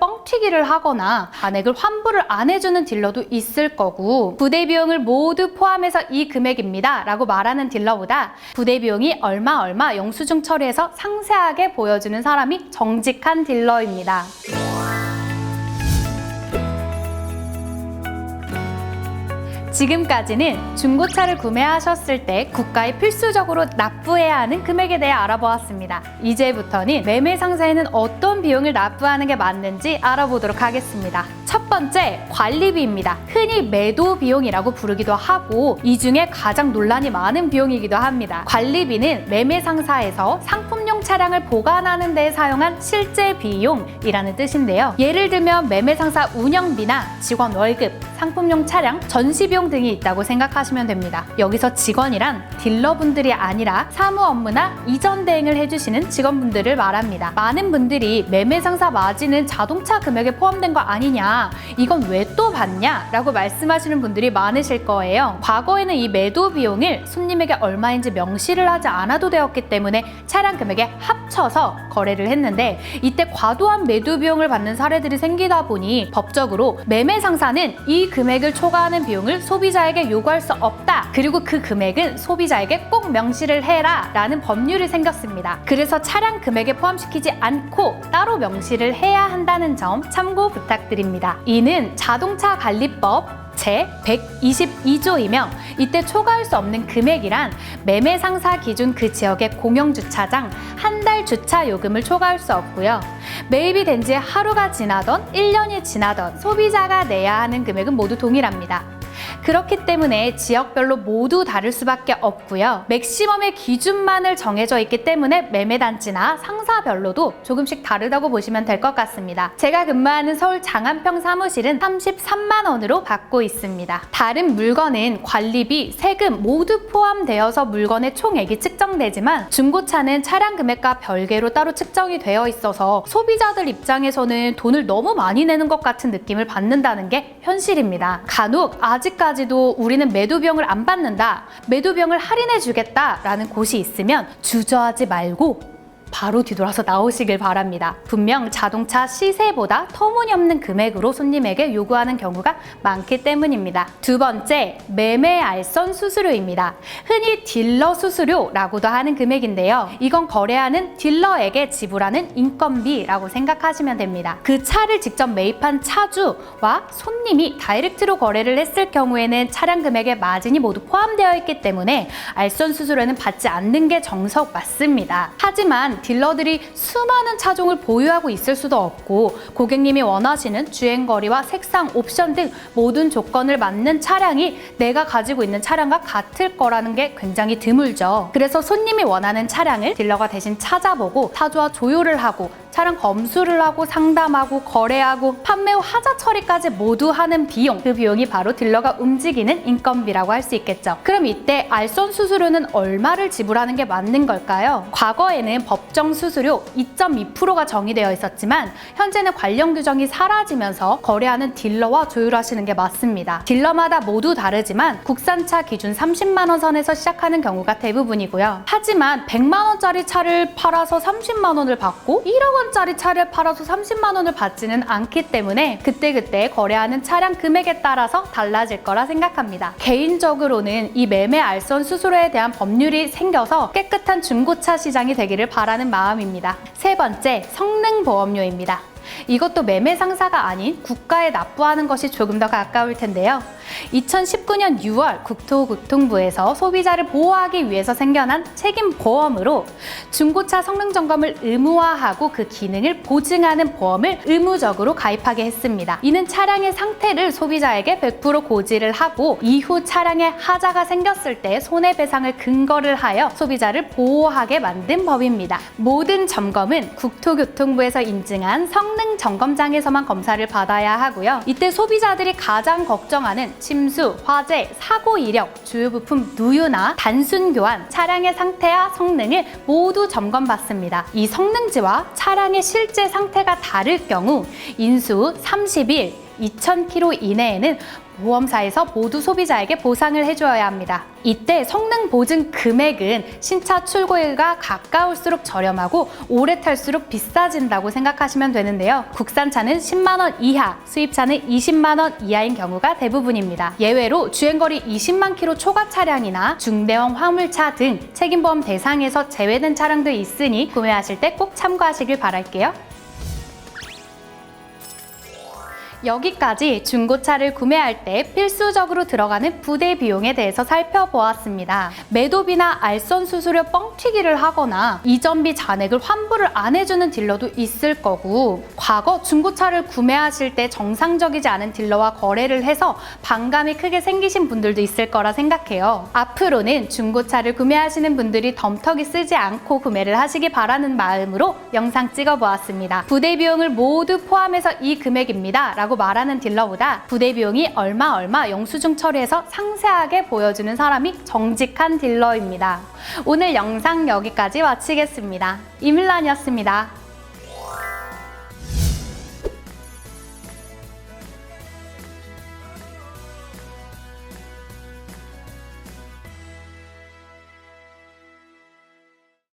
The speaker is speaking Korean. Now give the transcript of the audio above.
뻥튀기를 하거나 잔액을 환불을 안 해주는 딜러도 있을 거고, 부대 비용을 모두 포함해서 이 금액입니다 라고 말하는 딜러보다 부대 비용이 얼마 영수증 처리해서 상세하게 보여주는 사람이 정직한 딜러입니다. 지금까지는 중고차를 구매하셨을 때 국가에 필수적으로 납부해야 하는 금액에 대해 알아보았습니다. 이제부터는 매매 상사에는 어떤 비용을 납부하는 게 맞는지 알아보도록 하겠습니다. 첫 번째, 관리비입니다. 흔히 매도 비용이라고 부르기도 하고 이 중에 가장 논란이 많은 비용이기도 합니다. 관리비는 매매 상사에서 상품용 차량을 보관하는 데 사용한 실제 비용이라는 뜻인데요. 예를 들면 매매 상사 운영비나 직원 월급, 상품용 차량, 전시 비용 등이 있다고 생각하시면 됩니다. 여기서 직원이란 딜러분들이 아니라 사무 업무나 이전 대행을 해주시는 직원분들을 말합니다. 많은 분들이 매매 상사 마진은 자동차 금액에 포함된 거 아니냐, 이건 왜 또 받냐 라고 말씀하시는 분들이 많으실 거예요. 과거에는 이 매도 비용을 손님에게 얼마인지 명시를 하지 않아도 되었기 때문에 차량 금액에 합쳐서 거래를 했는데, 이때 과도한 매도 비용을 받는 사례들이 생기다 보니 법적으로 매매 상사는 이 금액을 초과하는 비용을 소비자에게 요구할 수 없다, 그리고 그 금액은 소비자에게 꼭 명시를 해라 라는 법률이 생겼습니다. 그래서 차량 금액에 포함시키지 않고 따로 명시를 해야 한다는 점 참고 부탁드립니다. 이는 자동차 관리법 제122조이며 이때 초과할 수 없는 금액이란 매매 상사 기준 그 지역의 공영주차장 한 달 주차 요금을 초과할 수 없고요. 매입이 된 지 하루가 지나던 1년이 지나던 소비자가 내야 하는 금액은 모두 동일합니다. 그렇기 때문에 지역별로 모두 다를 수밖에 없고요. 맥시멈의 기준만을 정해져 있기 때문에 매매단지나 상사별로도 조금씩 다르다고 보시면 될 것 같습니다. 제가 근무하는 서울 장안평 사무실은 33만 원으로 받고 있습니다. 다른 물건은 관리비, 세금 모두 포함되어서 물건의 총액이 측정되지만 중고차는 차량 금액과 별개로 따로 측정이 되어 있어서 소비자들 입장에서는 돈을 너무 많이 내는 것 같은 느낌을 받는다는 게 현실입니다. 간혹 아직까지도 우리는 매도 비용을 안 받는다, 매도 비용을 할인해 주겠다 라는 곳이 있으면 주저하지 말고 바로 뒤돌아서 나오시길 바랍니다. 분명 자동차 시세보다 터무니없는 금액으로 손님에게 요구하는 경우가 많기 때문입니다. 두 번째, 매매 알선 수수료입니다. 흔히 딜러 수수료라고도 하는 금액인데요. 이건 거래하는 딜러에게 지불하는 인건비라고 생각하시면 됩니다. 그 차를 직접 매입한 차주와 손님이 다이렉트로 거래를 했을 경우에는 차량 금액에 마진이 모두 포함되어 있기 때문에 알선 수수료는 받지 않는 게 정석 맞습니다. 하지만 딜러들이 수많은 차종을 보유하고 있을 수도 없고 고객님이 원하시는 주행거리와 색상, 옵션 등 모든 조건을 맞는 차량이 내가 가지고 있는 차량과 같을 거라는 게 굉장히 드물죠. 그래서 손님이 원하는 차량을 딜러가 대신 찾아보고 사주와 조율을 하고 차량 검수를 하고 상담하고 거래하고 판매 후 하자 처리까지 모두 하는 비용, 그 비용이 바로 딜러가 움직이는 인건비라고 할 수 있겠죠. 그럼 이때 알선 수수료는 얼마를 지불하는 게 맞는 걸까요? 과거에는 법정 수수료 2.2%가 정의되어 있었지만 현재는 관련 규정이 사라지면서 거래하는 딜러와 조율하시는 게 맞습니다. 딜러마다 모두 다르지만 국산차 기준 30만 원 선에서 시작하는 경우가 대부분이고요. 하지만 100만 원짜리 차를 팔아서 30만 원을 받고 1억 원짜리 차를 팔아서 30만 원을 받지는 않기 때문에 그때그때 거래하는 차량 금액에 따라서 달라질 거라 생각합니다. 개인적으로는 이 매매 알선 수수료에 대한 법률이 생겨서 깨끗한 중고차 시장이 되기를 바라는 마음입니다. 세 번째, 성능보험료입니다. 이것도 매매 상사가 아닌 국가에 납부하는 것이 조금 더 가까울 텐데요. 2019년 6월 국토교통부에서 소비자를 보호하기 위해서 생겨난 책임보험으로 중고차 성능점검을 의무화하고 그 기능을 보증하는 보험을 의무적으로 가입하게 했습니다. 이는 차량의 상태를 소비자에게 100% 고지를 하고 이후 차량에 하자가 생겼을 때 손해배상을 근거를 하여 소비자를 보호하게 만든 법입니다. 모든 점검은 국토교통부에서 인증한 성능점검장에서만 검사를 받아야 하고요. 이때 소비자들이 가장 걱정하는 침수, 화재, 사고 이력, 주요 부품 누유나 단순 교환, 차량의 상태와 성능을 모두 점검받습니다. 이 성능지와 차량의 실제 상태가 다를 경우 인수 30일 2,000km 이내에는 보험사에서 모두 소비자에게 보상을 해주어야 합니다. 이때 성능 보증 금액은 신차 출고일과 가까울수록 저렴하고 오래 탈수록 비싸진다고 생각하시면 되는데요. 국산차는 10만 원 이하, 수입차는 20만 원 이하인 경우가 대부분입니다. 예외로 주행거리 20만 킬로 초과 차량이나 중대형 화물차 등 책임보험 대상에서 제외된 차량도 있으니 구매하실 때 꼭 참고하시길 바랄게요. 여기까지 중고차를 구매할 때 필수적으로 들어가는 부대 비용에 대해서 살펴보았습니다. 매도비나 알선 수수료 뻥튀기를 하거나 이전비 잔액을 환불을 안 해주는 딜러도 있을 거고, 과거 중고차를 구매하실 때 정상적이지 않은 딜러와 거래를 해서 반감이 크게 생기신 분들도 있을 거라 생각해요. 앞으로는 중고차를 구매하시는 분들이 덤터기 쓰지 않고 구매를 하시기 바라는 마음으로 영상 찍어보았습니다. 부대 비용을 모두 포함해서 이 금액입니다 라고 말하는 딜러보다 부대 비용이 얼마 영수증 처리해서 상세하게 보여주는 사람이 정직한 딜러입니다. 오늘 영상 여기까지 마치겠습니다. 이밀란이었습니다.